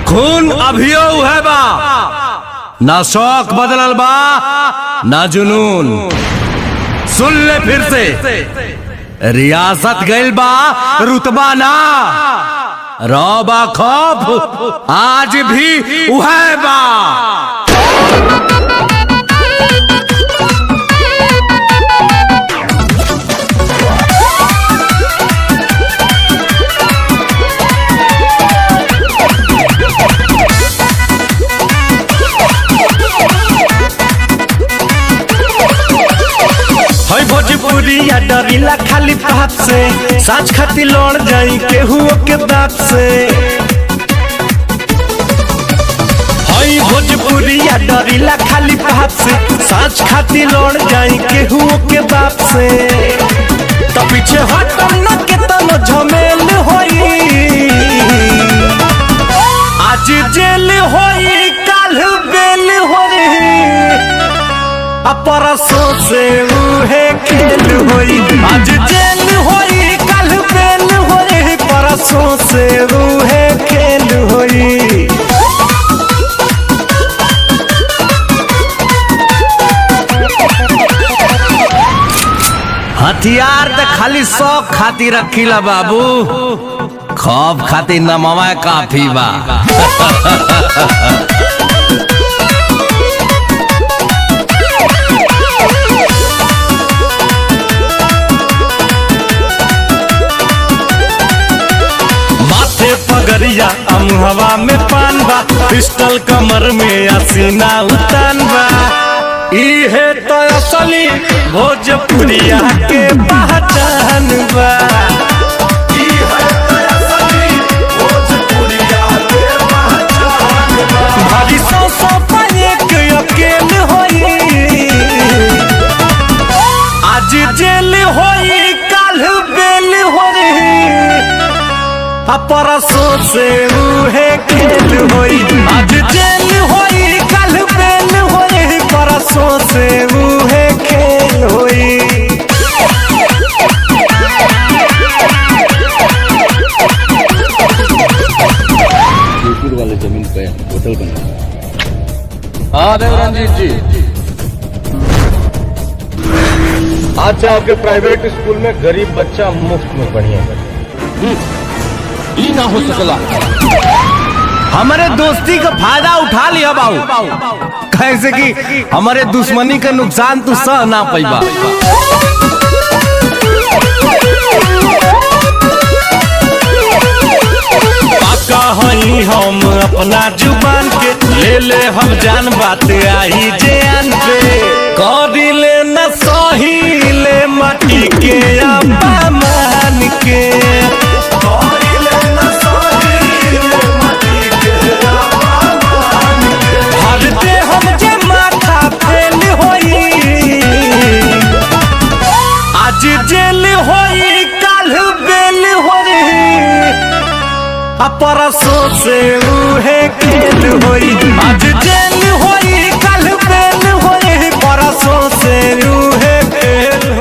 खून अभियो है बा, ना शौक बदलल बा ना जुनून। सुन ले फिर से, रियासत गइल बा रुतबा ना, रौबा खौफ आज भी उहै बा। भोजपुरिया डरिला खाली बात से, साँझ खाती लड़ जाई केहू के दांत से। हई भोजपुरिया डरिला खाली बात से, साँझ खाती लड़ जाई केहू के बात से। तो पीछे हटम न के तनो झमेल होई, आज जेल होई काल बेल होई, परसों से उहे खेल होई। आज जेल होई कल बेल होई, परसों से उहे खेल होई। हथियार तो खाली शौक खातिर रखीला बाबू, खौफ खातिर नमवा काफी बा। पगरिया अमुहवा में पान बा, पिस्टल कमर में असीना उतान बा। इहे तो असली भोजपुरिया के पहचान बा। भारी सौ पाए के अकेल होई, आज जेल होई काल बेल होई, परसों से उहे खेल होई। आज जेल होई कल बेल होई, परसों से उहे खेल होई। जयपुर वाले जमीन पे होटल बना। हाँ देवरंजीत जी, अच्छा आपके प्राइवेट स्कूल में गरीब बच्चा मुफ्त में पढ़िए ना हो सकला। हमारे दोस्ती का फायदा उठा लिया बाबू, कैसे कि हमारे दुश्मनी का नुकसान तू सह ना पैबा। पाका हई हम अपना जुबान के, ले ले हम जान बात आई जान पे। करी ले न सही ले माटी के अपमान के, जेल होई काल बेल होई, परसों से उहे खेल होई। आज जेल होई काल बेल होई, परसों से उहे खेल